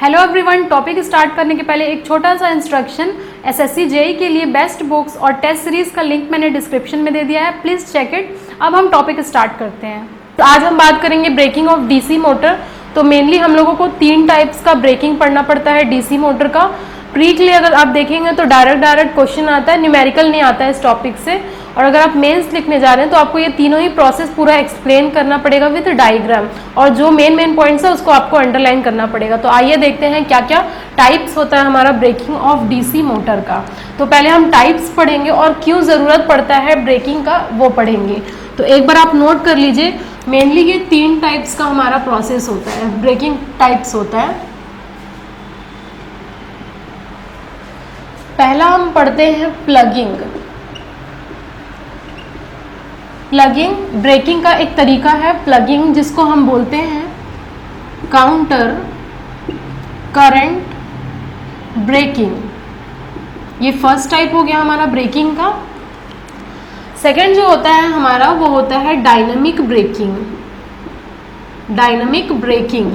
Hello everyone, topic start करने के पहले एक छोटा सा इंस्ट्रक्शन। एसएससी जेई के लिए बेस्ट बुक्स और टेस्ट सीरीज का लिंक मैंने डिस्क्रिप्शन में दे दिया है, प्लीज़ चेक इट। अब हम टॉपिक स्टार्ट करते हैं। तो आज हम बात करेंगे ब्रेकिंग ऑफ डीसी मोटर। तो मेनली हम लोगों को 3 टाइप्स का ब्रेकिंग पढ़ना पड़ता है डीसी मोटर का। प्री के लिए अगर आप देखेंगे तो डायरेक्ट क्वेश्चन आता है, न्यूमेरिकल नहीं आता है इस टॉपिक से। और अगर आप मेंस लिखने जा रहे हैं तो आपको ये तीनों ही प्रोसेस पूरा एक्सप्लेन करना पड़ेगा विद डायग्राम, और जो मेन पॉइंट्स है उसको आपको अंडरलाइन करना पड़ेगा। तो आइए देखते हैं क्या क्या टाइप्स होता है हमारा ब्रेकिंग ऑफ डीसी मोटर का। तो पहले हम टाइप्स पढ़ेंगे और क्यों ज़रूरत पड़ता है ब्रेकिंग का वो पढ़ेंगे। तो एक बार आप नोट कर लीजिए, मेनली ये 3 टाइप्स का हमारा प्रोसेस होता है, ब्रेकिंग टाइप्स होता है। पहला हम पढ़ते हैं प्लगिंग। प्लगिंग ब्रेकिंग का एक तरीका है प्लगिंग, जिसको हम बोलते हैं काउंटर करंट ब्रेकिंग। ये फर्स्ट टाइप हो गया हमारा ब्रेकिंग का। सेकंड जो होता है हमारा वो होता है डायनामिक ब्रेकिंग। डायनामिक ब्रेकिंग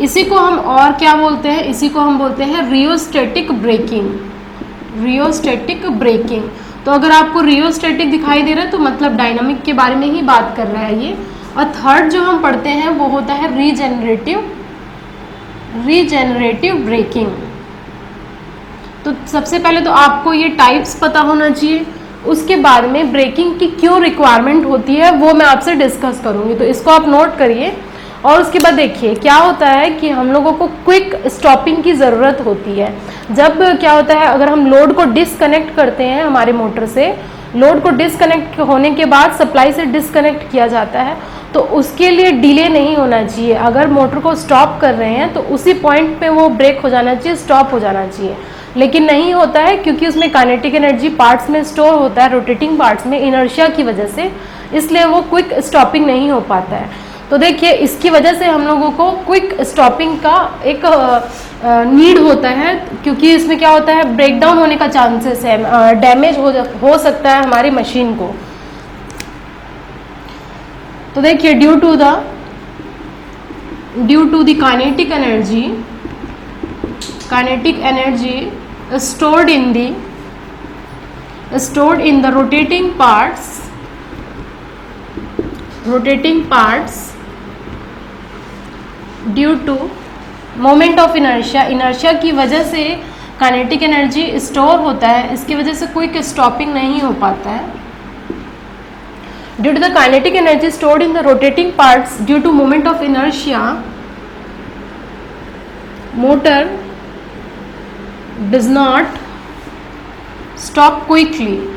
इसी को हम और क्या बोलते हैं, इसी को हम बोलते हैं रियोस्टैटिक ब्रेकिंग। रियोस्टैटिक ब्रेकिंग, तो अगर आपको रियोस्टैटिक दिखाई दे रहा है तो मतलब डायनामिक के बारे में ही बात कर रहा है ये। और थर्ड जो हम पढ़ते हैं वो होता है रीजेनरेटिव ब्रेकिंग। तो सबसे पहले तो आपको ये टाइप्स पता होना चाहिए, उसके बाद में ब्रेकिंग की क्यों रिक्वायरमेंट होती है वो मैं आपसे डिस्कस करूँगी। तो इसको आप नोट करिए। और उसके बाद देखिए क्या होता है कि हम लोगों को क्विक स्टॉपिंग की ज़रूरत होती है। जब क्या होता है, अगर हम लोड को डिसकनेक्ट करते हैं हमारे मोटर से, लोड को डिसकनेक्ट होने के बाद सप्लाई से डिसकनेक्ट किया जाता है, तो उसके लिए डिले नहीं होना चाहिए। अगर मोटर को स्टॉप कर रहे हैं तो उसी पॉइंट पे वो ब्रेक हो जाना चाहिए, स्टॉप हो जाना चाहिए। लेकिन नहीं होता है क्योंकि उसमें काइनेटिक एनर्जी पार्ट्स में स्टोर होता है, रोटेटिंग पार्ट्स में इनर्शिया की वजह से, इसलिए वो क्विक स्टॉपिंग नहीं हो पाता है। तो देखिए इसकी वजह से हम लोगों को क्विक स्टॉपिंग का एक नीड होता है, क्योंकि इसमें क्या होता है ब्रेकडाउन होने का चांसेस है, डैमेज हो सकता है हमारी मशीन को। तो देखिए due to the kinetic energy stored in the rotating parts due to moment of inertia की वजह से काइनेटिक एनर्जी स्टोर होता है, इसकी वजह से क्विक स्टॉपिंग नहीं हो पाता है। Due to the kinetic energy stored in the rotating parts due to moment of inertia, motor does not stop quickly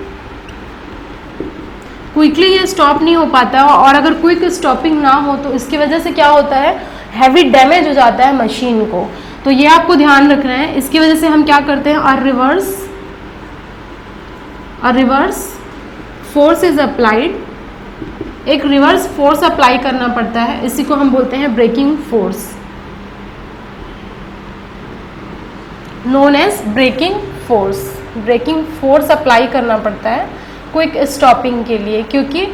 ये स्टॉप नहीं हो पाता। और अगर क्विक स्टॉपिंग ना हो तो इसकी वजह से क्या होता है, हैवी डैमेज हो जाता है मशीन को। तो ये आपको ध्यान रखना है। इसकी वजह से हम क्या करते हैं, रिवर्स फोर्स इज अप्लाइड। एक रिवर्स फोर्स अप्लाई करना पड़ता है, इसी को हम बोलते हैं braking force, known as braking force. Braking force apply करना पड़ता है क्विक स्टॉपिंग के लिए, क्योंकि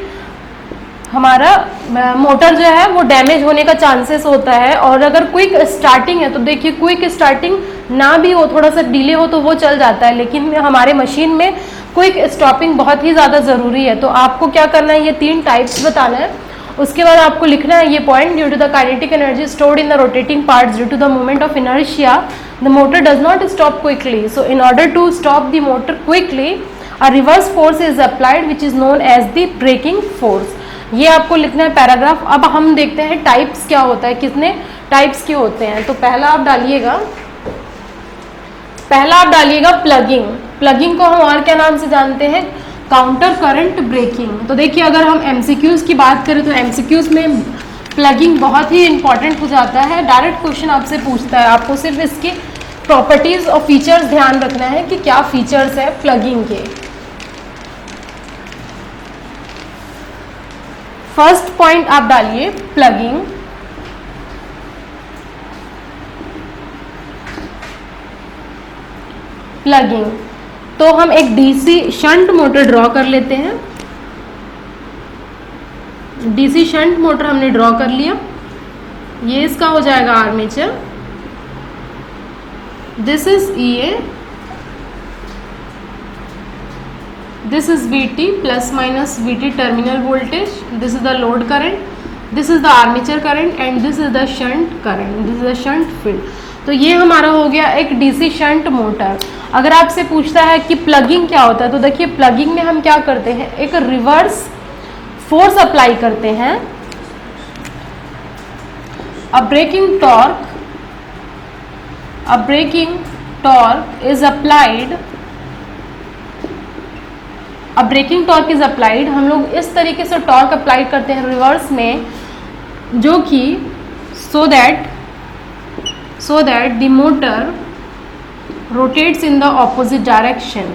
हमारा मोटर जो है वो डैमेज होने का चांसेस होता है। और अगर क्विक स्टार्टिंग है तो देखिए क्विक स्टार्टिंग ना भी हो, थोड़ा सा डिले हो तो वो चल जाता है, लेकिन हमारे मशीन में क्विक स्टॉपिंग बहुत ही ज़्यादा ज़रूरी है। तो आपको क्या करना है, ये 3 टाइप्स बताना है। उसके बाद आपको लिखना है ये point, due to the kinetic energy stored in the rotating parts due to the movement of inertia the motor does not stop quickly. So in order to stop the motor quickly a reverse force is applied which is known as the braking force। ये आपको लिखना है paragraph. अब हम देखते हैं types क्या होता है, कितने टाइप्स के होते हैं। तो पहला आप डालिएगा प्लगिंग। प्लगिंग को हम और क्या नाम से जानते हैं, काउंटर करंट ब्रेकिंग। तो देखिए अगर हम एमसीक्यूज की बात करें तो एमसीक्यूज में प्लगिंग बहुत ही इंपॉर्टेंट हो जाता है। डायरेक्ट क्वेश्चन आपसे पूछता है, आपको सिर्फ इसकी प्रॉपर्टीज और फीचर्स ध्यान रखना है कि क्या फीचर्स है प्लगिंग के। फर्स्ट पॉइंट आप डालिए प्लगिंग। तो हम एक डीसी शंट मोटर ड्रॉ कर लेते हैं। डीसी शंट मोटर हमने ड्रॉ कर लिया, ये इसका हो जाएगा armature. This is EA, this is VT plus minus VT terminal voltage, this is the load current, this is the armature current and this is the shunt current, this is the shunt field। तो ये हमारा हो गया एक DC shunt motor. अगर आपसे पूछता है कि प्लगिंग क्या होता है, तो देखिए प्लगिंग में हम क्या करते हैं, एक रिवर्स फोर्स अप्लाई करते हैं। A braking torque is applied, अब ब्रेकिंग टॉर्क इज अप्लाइड, हम लोग इस तरीके से टॉर्क अप्लाई करते हैं रिवर्स में, जो कि so that the motor rotates in the opposite direction.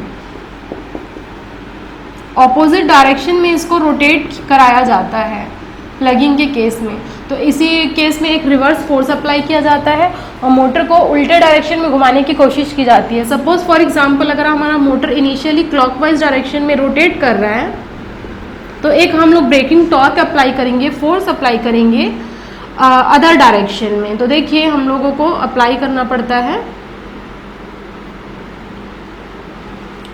Opposite direction में इसको रोटेट कराया जाता है प्लगिंग के केस में। तो इसी केस में एक रिवर्स फोर्स अप्लाई किया जाता है और मोटर को उल्टे डायरेक्शन में घुमाने की कोशिश की जाती है। सपोज फॉर एग्जांपल अगर हमारा मोटर इनिशियली क्लॉकवाइज डायरेक्शन में रोटेट कर रहा है, तो एक हम लोग ब्रेकिंग टॉर्क अप्लाई करेंगे, फोर्स अप्लाई करेंगे अदर डायरेक्शन में। तो देखिए हम लोगों को अप्लाई करना पड़ता है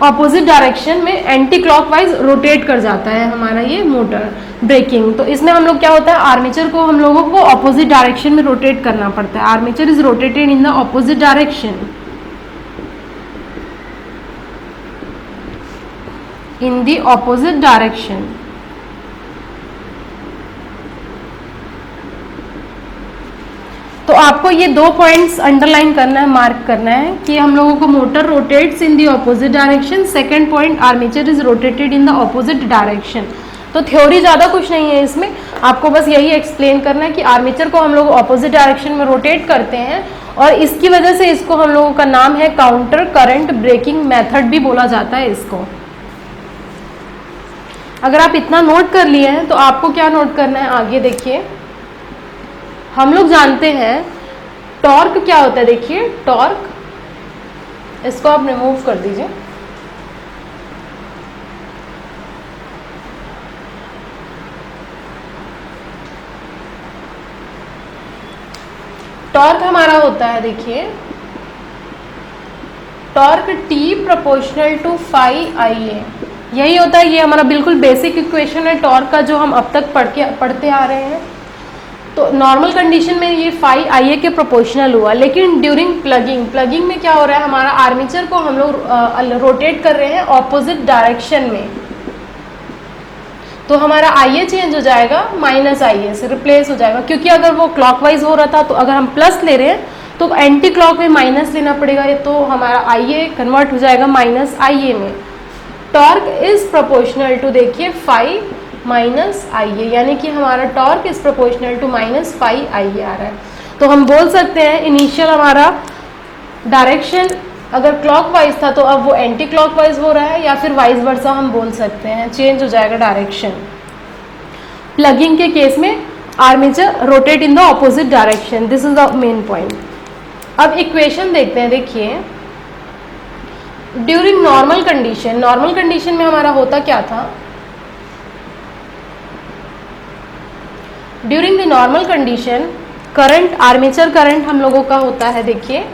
ऑपोजिट डायरेक्शन में, एंटी क्लॉकवाइज रोटेट कर जाता है हमारा ये मोटर ब्रेकिंग। तो इसमें हम लोग क्या होता है, आर्मेचर को हम लोगों को ऑपोजिट डायरेक्शन में रोटेट करना पड़ता है। Armature is rotated in the opposite direction, in the opposite direction. तो आपको ये दो पॉइंट्स अंडरलाइन करना है, मार्क करना है कि हम लोगों को motor rotates in the opposite direction. Second point, armature is rotated in the opposite direction. तो थ्योरी ज़्यादा कुछ नहीं है इसमें, आपको बस यही एक्सप्लेन करना है कि आर्मेचर को हम लोग ऑपोजिट डायरेक्शन में रोटेट करते हैं और इसकी वजह से इसको हम लोगों का नाम है काउंटर करंट ब्रेकिंग मेथड भी बोला जाता है इसको। अगर आप इतना नोट कर लिए हैं तो आपको क्या नोट करना है आगे देखिए। हम लोग जानते हैं टॉर्क क्या होता है, देखिए टॉर्क, इसको आप रिमूव कर दीजिए। टॉर्क हमारा होता है, देखिए torque T proportional to phi IA, यही होता है। ये हमारा बिल्कुल बेसिक इक्वेशन है टॉर्क का, जो हम अब तक पढ़ते आ रहे हैं। तो नॉर्मल कंडीशन में ये फाई IA के प्रोपोर्शनल हुआ, लेकिन ड्यूरिंग प्लगिंग में क्या हो रहा है, हमारा आर्मेचर को हम लोग रोटेट कर रहे हैं ऑपोजिट डायरेक्शन में। तो हमारा IA चेंज हो जाएगा, माइनस IA से रिप्लेस हो जाएगा, क्योंकि अगर वो क्लॉकवाइज हो रहा था तो अगर हम प्लस ले रहे हैं तो एंटी क्लॉक में माइनस लेना पड़ेगा, तो हमारा IA कन्वर्ट हो जाएगा माइनस IA में। टॉर्क इज प्रोपोर्शनल टू, देखिए फाई माइनस IA, यानी कि हमारा torque is proportional to minus phi IA आ रहा है। तो हम बोल सकते हैं इनिशियल हमारा डायरेक्शन अगर क्लॉकवाइज था तो अब वो एंटी क्लॉकवाइज हो रहा है, या फिर वाइस वर्सा हम बोल सकते हैं, चेंज हो जाएगा डायरेक्शन। प्लगिंग के केस में armature rotate in the opposite direction, this is the main point. अब इक्वेशन देखते हैं, देखिए ड्यूरिंग नॉर्मल कंडीशन में हमारा होता क्या था, during the normal condition current, armature current हम लोगों का होता है, देखिए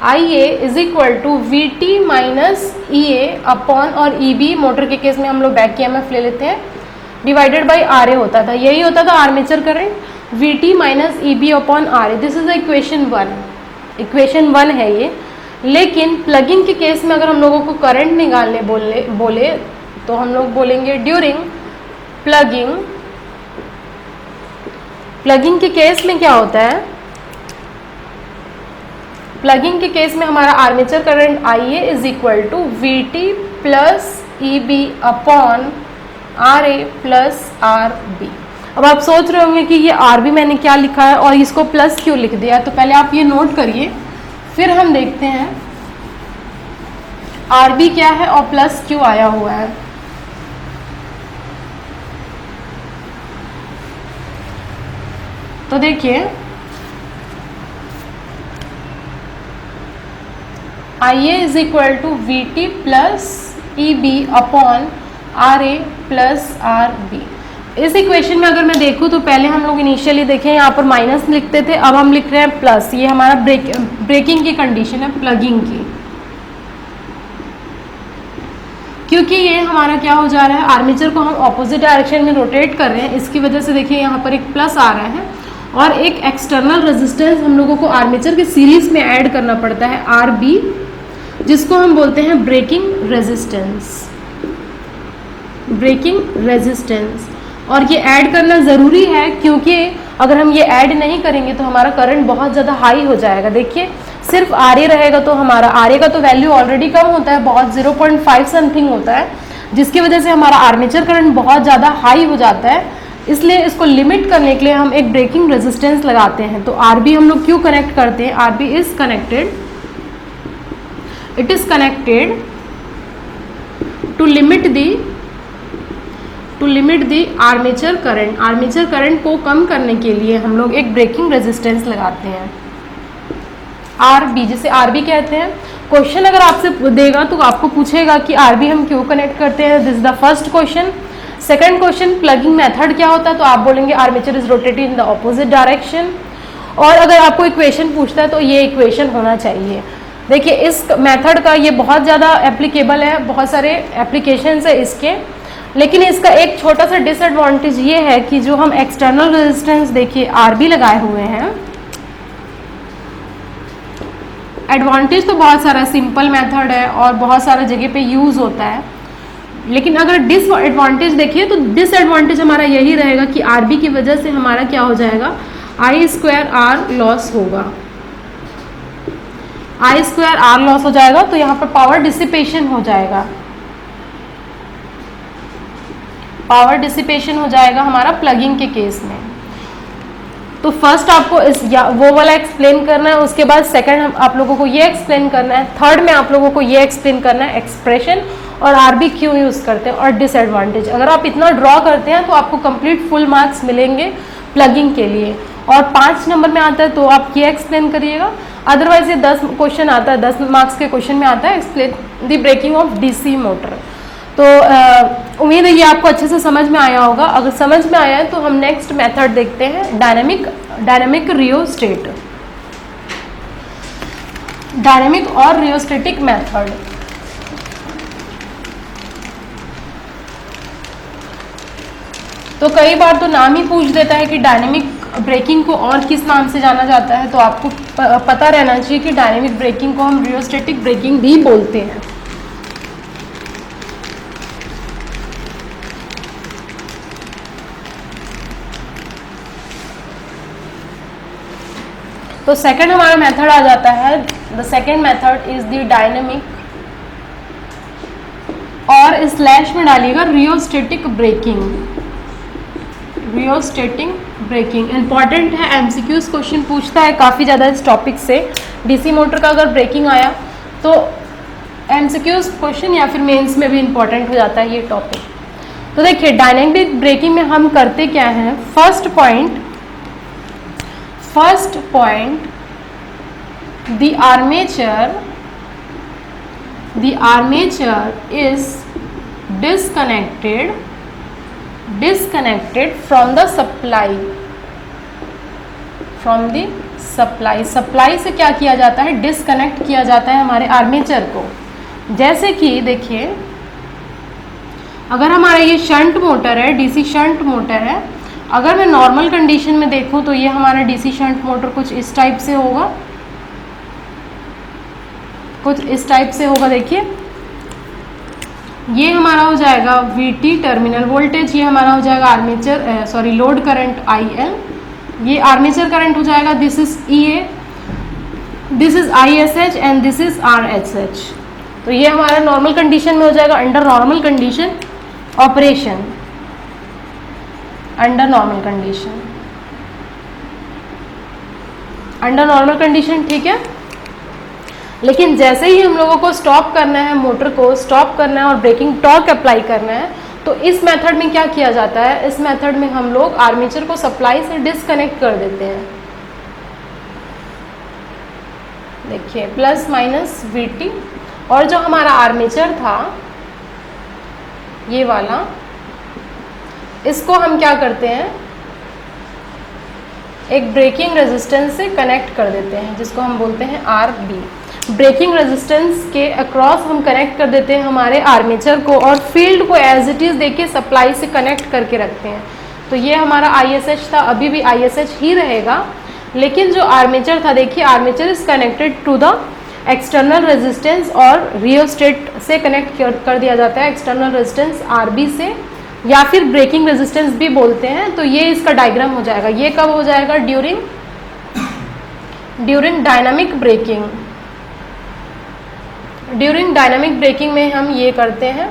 IA is equal to VT minus EA upon, और EB मोटर के केस में हम लोग बैक EMF ले लेते हैं, डिवाइडेड बाई RA होता था। यही होता था armature current, VT minus EB upon RA। This is equation 1 है ये। लेकिन प्लगिंग के केस में अगर हम लोगों को करंट निकालने बोले तो हम लोग बोलेंगे ड्यूरिंग प्लगिंग के केस में क्या होता है, प्लगिंग के केस में हमारा armature current IA is equal to VT plus EB upon RA plus RB। अब आप सोच रहे होंगे कि ये RB मैंने क्या लिखा है और इसको प्लस क्यों लिख दिया, तो पहले आप ये नोट करिए, फिर हम देखते हैं RB क्या है और प्लस क्यों आया हुआ है। तो देखिए IA is equal to VT plus EB upon RA plus RB। इस इक्वेशन में अगर मैं देखूं तो पहले हम लोग इनिशियली देखें यहाँ पर माइनस लिखते थे, अब हम लिख रहे हैं प्लस। ये हमारा ब्रेकिंग की कंडीशन है, प्लगिंग की, क्योंकि ये हमारा क्या हो जा रहा है, आर्मेचर को हम ऑपोजिट डायरेक्शन में रोटेट कर रहे हैं, इसकी वजह से देखिए यहाँ पर एक प्लस आ रहा है और एक एक्सटर्नल रेजिस्टेंस हम लोगों को आर्मेचर के सीरीज में ऐड करना पड़ता है, आरबी, जिसको हम बोलते हैं ब्रेकिंग रेजिस्टेंस, ब्रेकिंग रेजिस्टेंस। और ये ऐड करना ज़रूरी है, क्योंकि अगर हम ये ऐड नहीं करेंगे तो हमारा करंट बहुत ज़्यादा हाई हो जाएगा। देखिए सिर्फ आरए रहेगा तो हमारा आरए का तो वैल्यू ऑलरेडी कम होता है, बहुत 0.5 समथिंग होता है, जिसकी वजह से हमारा आर्मेचर करंट बहुत ज़्यादा हाई हो जाता है। इसलिए इसको लिमिट करने के लिए हम एक ब्रेकिंग रेजिस्टेंस लगाते हैं। तो आरबी हम लोग क्यों कनेक्ट करते हैं, RB is connected, it is connected to limit the armature current. Armature current को कम करने के लिए हम लोग एक ब्रेकिंग रेजिस्टेंस लगाते हैं, आरबी, जिसे आरबी कहते हैं। क्वेश्चन अगर आपसे देगा तो आपको पूछेगा कि आरबी हम क्यों कनेक्ट करते हैं, this is the first question. Second question, plugging method क्या होता है, तो आप बोलेंगे armature is rotated in the opposite direction. और अगर आपको इक्वेशन पूछता है तो ये इक्वेशन होना चाहिए। देखिए इस मेथड का ये बहुत ज़्यादा एप्लीकेबल है, बहुत सारे एप्लीकेशंस है इसके, लेकिन इसका एक छोटा सा डिसएडवांटेज ये है कि जो हम एक्सटर्नल रेजिस्टेंस देखिए आरबी लगाए हुए हैं, एडवांटेज तो बहुत सारा, सिंपल मेथड है और बहुत सारा जगह पे यूज़ होता है, लेकिन अगर डिसएडवांटेज देखिए तो डिसएडवांटेज हमारा यही रहेगा कि आरबी की वजह से हमारा क्या हो जाएगा, I²R लॉस होगा, I²R लॉस हो जाएगा। तो यहाँ पर पावर डिसिपेशन हो जाएगा, पावर डिसिपेशन हो जाएगा हमारा प्लगिंग के केस में। तो फर्स्ट आपको वो वाला एक्सप्लेन करना है, उसके बाद सेकंड आप लोगों को ये एक्सप्लेन करना है, थर्ड में आप लोगों को ये एक्सप्लेन करना है एक्सप्रेशन और आरबी क्यों यूज़ करते हैं और डिसएडवांटेज। अगर आप इतना ड्रॉ करते हैं तो आपको कंप्लीट फुल मार्क्स मिलेंगे प्लगिंग के लिए। और 5 नंबर में आता है तो आप ये एक्सप्लेन करिएगा, अदरवाइज ये 10 क्वेश्चन आता है, 10 मार्क्स के क्वेश्चन में आता है explain the braking of DC motor. तो उम्मीद है ये आपको अच्छे से समझ में आया होगा। अगर समझ में आया है तो हम नेक्स्ट मेथड देखते हैं, डायनेमिक रियोस्टेट, डायनेमिक और रियोस्टेटिक मेथड। तो कई बार तो नाम ही पूछ देता है कि डायनेमिक ब्रेकिंग को और किस नाम से जाना जाता है, तो आपको पता रहना चाहिए कि डायनेमिक ब्रेकिंग को हम रियोस्टेटिक ब्रेकिंग भी बोलते हैं। तो सेकंड हमारा मेथड आ जाता है, the second method is the dynamic, और स्लैश में डालिएगा rheostatic braking, rheostatic braking important है, एमसीक्यूज क्वेश्चन पूछता है काफ़ी ज़्यादा इस टॉपिक से। डीसी मोटर का अगर ब्रेकिंग आया तो एमसीक्यूज क्वेश्चन या फिर मेंस में भी इंपॉर्टेंट हो जाता है ये टॉपिक। तो देखिए डायनेमिक ब्रेकिंग में हम करते क्या हैं, first point the armature is disconnected from the supply से क्या किया जाता है, डिसकनेक्ट किया जाता है हमारे आर्मेचर को। जैसे कि देखिए अगर हमारा ये शंट मोटर है, डीसी शंट मोटर है, अगर मैं नॉर्मल कंडीशन में देखूं तो ये हमारा डीसी शंट मोटर कुछ इस टाइप से होगा, कुछ इस टाइप से होगा। देखिए ये हमारा हो जाएगा VT टर्मिनल वोल्टेज, ये हमारा हो जाएगा आर्मेचर लोड करंट IL, ये आर्मेचर करंट हो जाएगा, this is EA, this is ISH and this is RSH। तो ये हमारा नॉर्मल कंडीशन में हो जाएगा, under normal condition operation, under normal condition, ठीक है। लेकिन जैसे ही हम लोगों को स्टॉप करना है, मोटर को स्टॉप करना है और ब्रेकिंग टॉर्क अप्लाई करना है, तो इस मेथड में क्या किया जाता है, इस मेथड में हम लोग आर्मेचर को सप्लाई से डिसकनेक्ट कर देते हैं। देखिए प्लस माइनस VT, और जो हमारा आर्मेचर था ये वाला, इसको हम क्या करते हैं, एक ब्रेकिंग रेजिस्टेंस से कनेक्ट कर देते हैं, जिसको हम बोलते हैं RB। ब्रेकिंग रेजिस्टेंस के अक्रॉस हम कनेक्ट कर देते हैं हमारे आर्मेचर को, और फील्ड को एज इट इज़ देखिए सप्लाई से कनेक्ट करके रखते हैं। तो ये हमारा ISH था, अभी भी ISH ही रहेगा, लेकिन जो आर्मेचर था देखिए, armature is connected to the external resistance, और रियोस्टेट से कनेक्ट कर दिया जाता है एक्सटर्नल रेजिस्टेंस RB से, या फिर ब्रेकिंग रेजिस्टेंस भी बोलते हैं। तो ये इसका डायग्राम हो जाएगा। ये कब हो जाएगा, during dynamic braking. During dynamic braking में हम ये करते हैं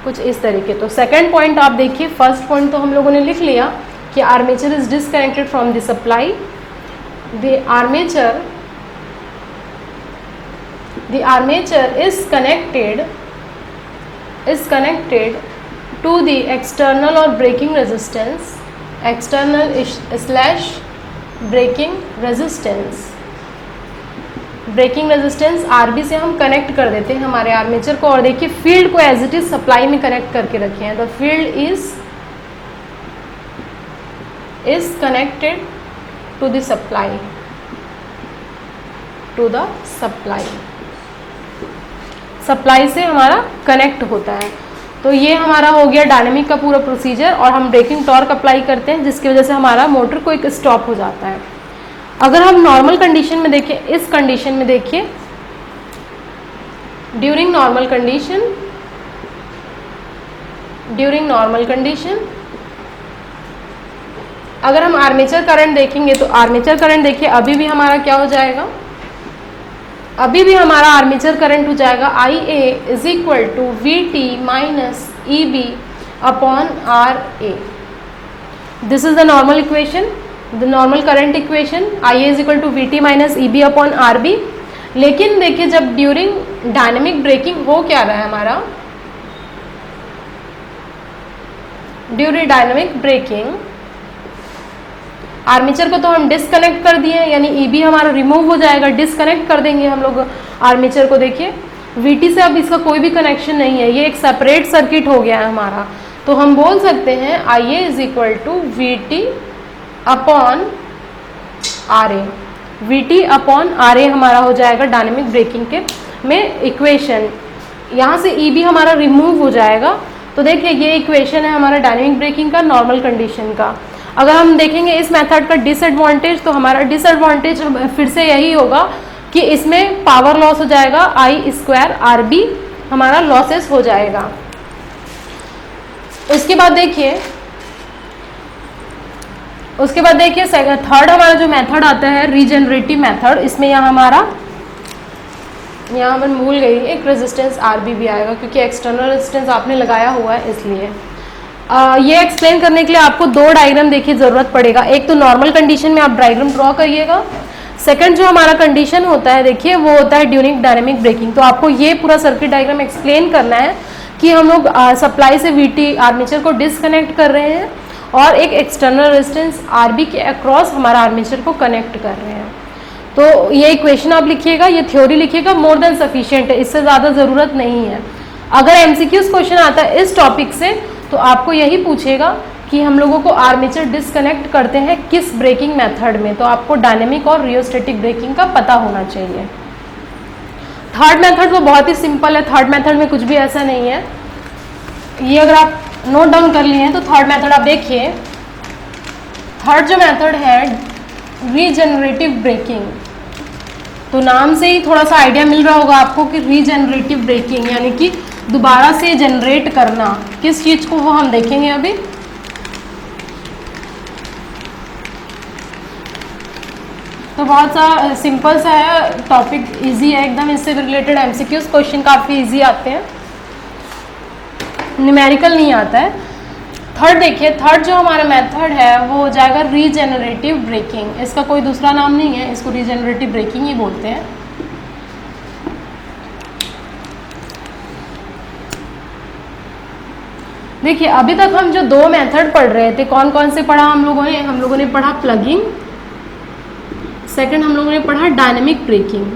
कुछ इस तरीके। तो सेकंड पॉइंट आप देखिए, फर्स्ट पॉइंट तो हम लोगों ने लिख लिया कि armature is disconnected from the supply, the armature is connected to the external or braking resistance, external slash braking resistance, braking resistance RB से हम कनेक्ट कर देते हैं हमारे आर्मेचर को, और देखिए फील्ड को एज इट इज सप्लाई में कनेक्ट करके रखे हैं। The field is connected to the supply, supply से हमारा कनेक्ट होता है। तो ये हमारा हो गया डायनेमिक का पूरा प्रोसीजर, और हम ब्रेकिंग टॉर्क अप्लाई करते हैं, जिसकी वजह से हमारा मोटर को एक स्टॉप हो जाता है। अगर हम नॉर्मल कंडीशन में देखें, इस कंडीशन में देखिए, ड्यूरिंग नॉर्मल कंडीशन अगर हम आर्मेचर करंट देखेंगे, तो आर्मेचर करंट देखिए अभी भी हमारा क्या हो जाएगा, अभी भी हमारा आर्मेचर करंट हो जाएगा IA is equal to VT minus EB upon RA। This is the normal equation, the normal current equation, IA is equal to VT minus EB upon RB। लेकिन देखिए जब ड्यूरिंग डायनेमिक ब्रेकिंग हो क्या रहा है हमारा, ड्यूरिंग डायनेमिक ब्रेकिंग आर्मेचर को तो हम डिसकनेक्ट कर दिए, यानी EB हमारा रिमूव हो जाएगा, डिसकनेक्ट कर देंगे हम लोग आर्मेचर को। देखिए VT से अब इसका कोई भी कनेक्शन नहीं है, ये एक सेपरेट सर्किट हो गया है हमारा। तो हम बोल सकते हैं IA is equal to VT upon RA। VT upon RA हमारा हो जाएगा डायनेमिक ब्रेकिंग के में इक्वेशन। यहाँ से EB हमारा रिमूव हो जाएगा। तो देखिए ये इक्वेशन है हमारा डायनेमिक ब्रेकिंग का, नॉर्मल कंडीशन का। अगर हम देखेंगे इस मेथड का डिसएडवांटेज, तो हमारा डिसएडवांटेज फिर से यही होगा कि इसमें पावर लॉस हो जाएगा, I² RB हमारा लॉसेस हो जाएगा। उसके बाद देखिए थर्ड हमारा जो मेथड आता है रीजनरेटिव मेथड, इसमें यहाँ मैं भूल गई, एक रेजिस्टेंस RB भी आएगा, क्योंकि एक्सटर्नल रेजिस्टेंस आपने लगाया हुआ है इसलिए। ये एक्सप्लेन करने के लिए आपको दो डायग्राम देखिए ज़रूरत पड़ेगा। एक तो नॉर्मल कंडीशन में आप डायग्राम ड्रॉ करिएगा, सेकंड जो हमारा कंडीशन होता है देखिए वो होता है ड्यूरिंग डायनेमिक ब्रेकिंग। तो आपको ये पूरा सर्किट डायग्राम एक्सप्लेन करना है कि हम लोग सप्लाई से VT आर्मेचर को डिसकनेक्ट कर रहे हैं, और एक एक्सटर्नल रेजिस्टेंस RB के अक्रॉस हमारा आर्मेचर को कनेक्ट कर रहे हैं। तो ये इक्वेशन आप लिखिएगा, ये थ्योरी लिखिएगा, मोर देन सफिशिएंट है, इससे ज़्यादा ज़रूरत नहीं है। अगर MCQs क्वेश्चन आता है इस टॉपिक से, तो आपको यही पूछेगा कि हम लोगों को आर्मेचर डिसकनेक्ट करते हैं किस ब्रेकिंग मेथड में, तो आपको डायनेमिक और रियोस्टेटिक ब्रेकिंग का पता होना चाहिए। थर्ड मेथड तो बहुत ही सिंपल है, थर्ड मेथड में कुछ भी ऐसा नहीं है। ये अगर आप नोट डाउन कर लिए हैं तो थर्ड मेथड आप देखिए। थर्ड जो मेथड है रीजनरेटिव ब्रेकिंग, तो नाम से ही थोड़ा सा आइडिया मिल रहा होगा आपको कि रीजनरेटिव ब्रेकिंग यानी कि दोबारा से जनरेट करना। किस चीज़ को वो हम देखेंगे अभी। तो बहुत सा सिंपल सा है टॉपिक, इजी है एकदम, इससे रिलेटेड MCQs क्वेश्चन काफ़ी इजी आते हैं, न्यूमेरिकल नहीं आता है। थर्ड देखिए, थर्ड जो हमारा मेथड है वो हो जाएगा रीजनरेटिव ब्रेकिंग। इसका कोई दूसरा नाम नहीं है, इसको रीजनरेटिव ब्रेकिंग ही बोलते हैं। देखिए अभी तक हम जो दो मेथड पढ़ रहे थे, कौन कौन से पढ़ा हम लोगों ने पढ़ा प्लगिंग, सेकंड हम लोगों ने पढ़ा डायनेमिक ब्रेकिंग।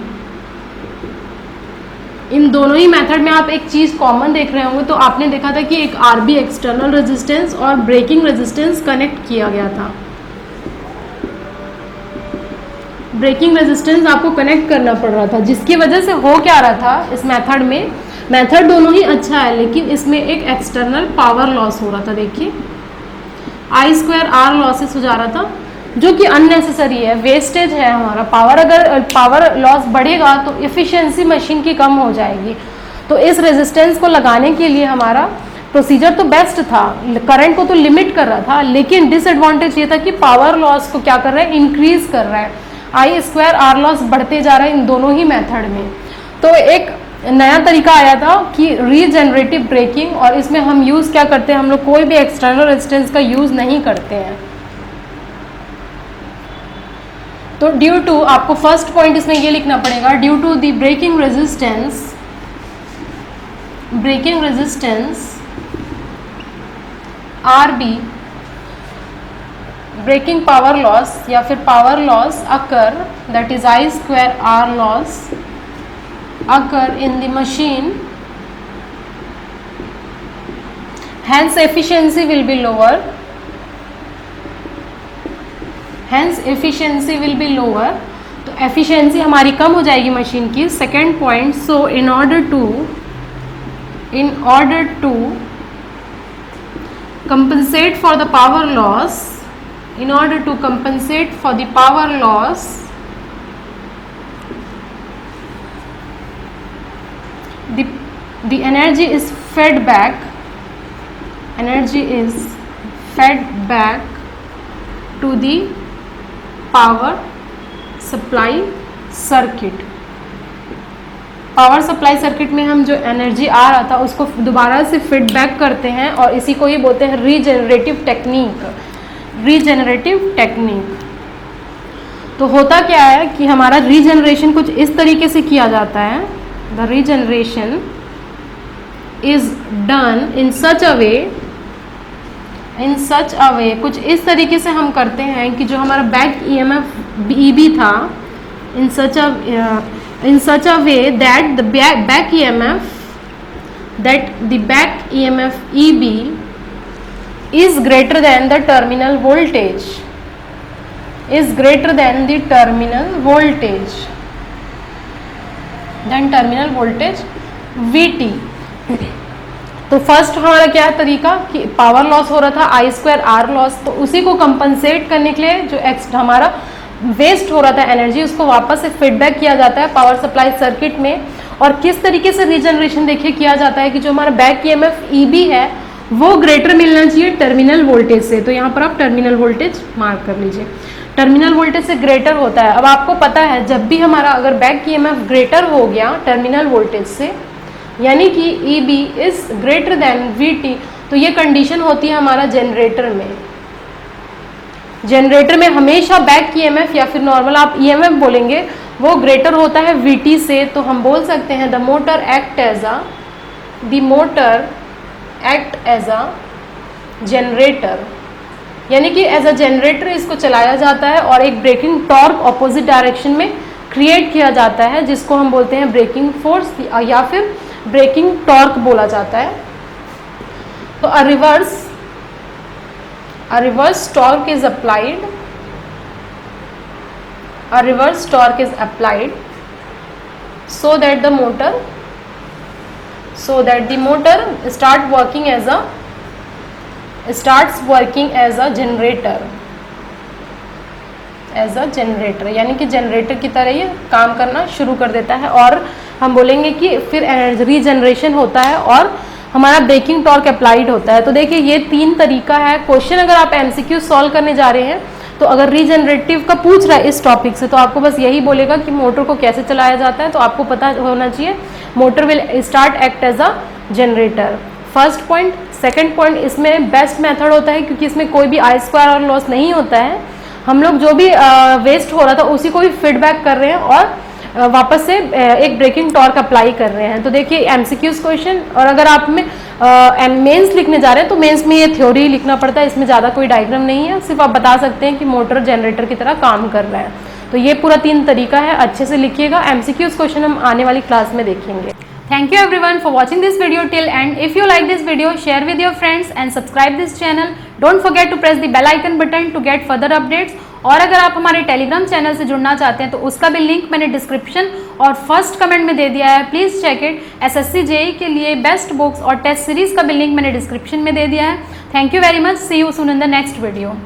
इन दोनों ही मेथड में आप एक चीज़ कॉमन देख रहे होंगे, तो आपने देखा था कि एक आरबी एक्सटर्नल रेजिस्टेंस और ब्रेकिंग रेजिस्टेंस कनेक्ट किया गया था। ब्रेकिंग रेजिस्टेंस आपको कनेक्ट करना पड़ रहा था, जिसकी वजह से हो क्या रहा था इस मेथड में, मेथड दोनों ही अच्छा है लेकिन इसमें एक एक्सटर्नल पावर लॉस हो रहा था। देखिए I²R लॉसेस हो जा रहा था, जो कि अननेसेसरी है, वेस्टेज है हमारा पावर। अगर पावर लॉस बढ़ेगा तो एफिशिएंसी मशीन की कम हो जाएगी। तो इस रेजिस्टेंस को लगाने के लिए हमारा प्रोसीजर तो बेस्ट था, करंट को तो लिमिट कर रहा था, लेकिन डिसएडवांटेज ये था कि पावर लॉस को क्या कर रहा है, इंक्रीज कर रहा है। I²R लॉस बढ़ते जा रहा है इन दोनों ही मेथड में। तो एक नया तरीका आया था कि रीजनरेटिव ब्रेकिंग, और इसमें हम यूज़ क्या करते हैं, हम लोग कोई भी एक्सटर्नल रेजिस्टेंस का यूज़ नहीं करते हैं। तो ड्यू टू, आपको फर्स्ट पॉइंट इसमें ये लिखना पड़ेगा, due to the braking resistance RB, braking power loss या फिर power loss occur, that is I²R loss occur in the machine, hence efficiency will be lower, तो efficiency हमारी कम हो जाएगी मशीन की। Second point, so in order to compensate for the power loss, the energy is fed back to the power supply circuit। Power supply circuit में हम जो energy आ रहा था उसको दोबारा से फीडबैक करते हैं, और इसी को ही बोलते हैं रीजनरेटिव टेक्निक। तो होता क्या है कि हमारा रीजनरेशन कुछ इस तरीके से किया जाता है, the regeneration is done in such a way, कुछ इस तरीके से हम करते हैं कि जो हमारा बैक EMF EB था, in such a way that the back EMF EB is greater than the terminal voltage, VT। तो फर्स्ट हमारा क्या तरीका कि पावर लॉस हो रहा था I²R लॉस, तो उसी को कंपनसेट करने के लिए जो हमारा वेस्ट हो रहा था एनर्जी, उसको वापस से फीडबैक किया जाता है पावर सप्लाई सर्किट में। और किस तरीके से रीजनरेशन देखिए किया जाता है कि जो हमारा बैक EMF EB है वो ग्रेटर मिलना चाहिए टर्मिनल वोल्टेज से। तो यहाँ पर आप टर्मिनल वोल्टेज मार्क कर लीजिए, टर्मिनल वोल्टेज से ग्रेटर होता है। अब आपको पता है जब भी हमारा अगर बैक EMF ग्रेटर हो गया टर्मिनल वोल्टेज से, यानी कि EB is greater than VT, तो ये कंडीशन होती है हमारा जनरेटर में हमेशा बैक EMF या फिर नॉर्मल आप EMF बोलेंगे वो ग्रेटर होता है VT से। तो हम बोल सकते हैं the motor act as a generator, यानी कि एज अ जनरेटर इसको चलाया जाता है और एक ब्रेकिंग टॉर्क ऑपोजिट डायरेक्शन में क्रिएट किया जाता है, जिसको हम बोलते हैं ब्रेकिंग फोर्स या फिर ब्रेकिंग टॉर्क बोला जाता है। तो a reverse torque is applied, so that the motor starts working as a generator, यानी कि जनरेटर की तरह ये काम करना शुरू कर देता है। और हम बोलेंगे कि फिर रीजनरेशन होता है और हमारा ब्रेकिंग टॉर्क अप्लाइड होता है। तो देखिए ये 3 तरीका है। क्वेश्चन अगर आप MCQ सॉल्व करने जा रहे हैं तो अगर रीजनरेटिव का पूछ रहा है इस टॉपिक से, तो आपको बस यही बोलेगा कि मोटर को कैसे चलाया जाता है। तो आपको पता होना चाहिए motor will start act as a generator, first point. Second point, इसमें बेस्ट मेथड होता है क्योंकि इसमें कोई भी I² लॉस नहीं होता है। हम लोग जो भी वेस्ट हो रहा था उसी को भी फीडबैक कर रहे हैं और वापस से एक ब्रेकिंग टॉर्क अप्लाई कर रहे हैं। तो देखिए MCQs क्वेश्चन, और अगर आप में मेंस लिखने जा रहे हैं तो मेंस में ये थ्योरी लिखना पड़ता है, इसमें ज़्यादा कोई डायग्राम नहीं है, सिर्फ आप बता सकते हैं कि मोटर जनरेटर की तरह काम कर रहा है। तो ये पूरा 3 तरीका है, अच्छे से लिखिएगा। MCQs क्वेश्चन हम आने वाली क्लास में देखेंगे। Thank you everyone for watching this video till end. If you like this video, share with your friends and subscribe this channel. Don't forget to press the bell icon button to get further updates. और अगर आप हमारे Telegram channel से जुड़ना चाहते हैं तो उसका भी लिंक मैंने डिस्क्रिप्शन और फर्स्ट कमेंट में दे दिया है, please check it. SSC JEE के लिए बेस्ट बुक्स और टेस्ट सीरीज का भी लिंक मैंने डिस्क्रिप्शन में दे दिया है। Thank you very much, see you soon in the next video.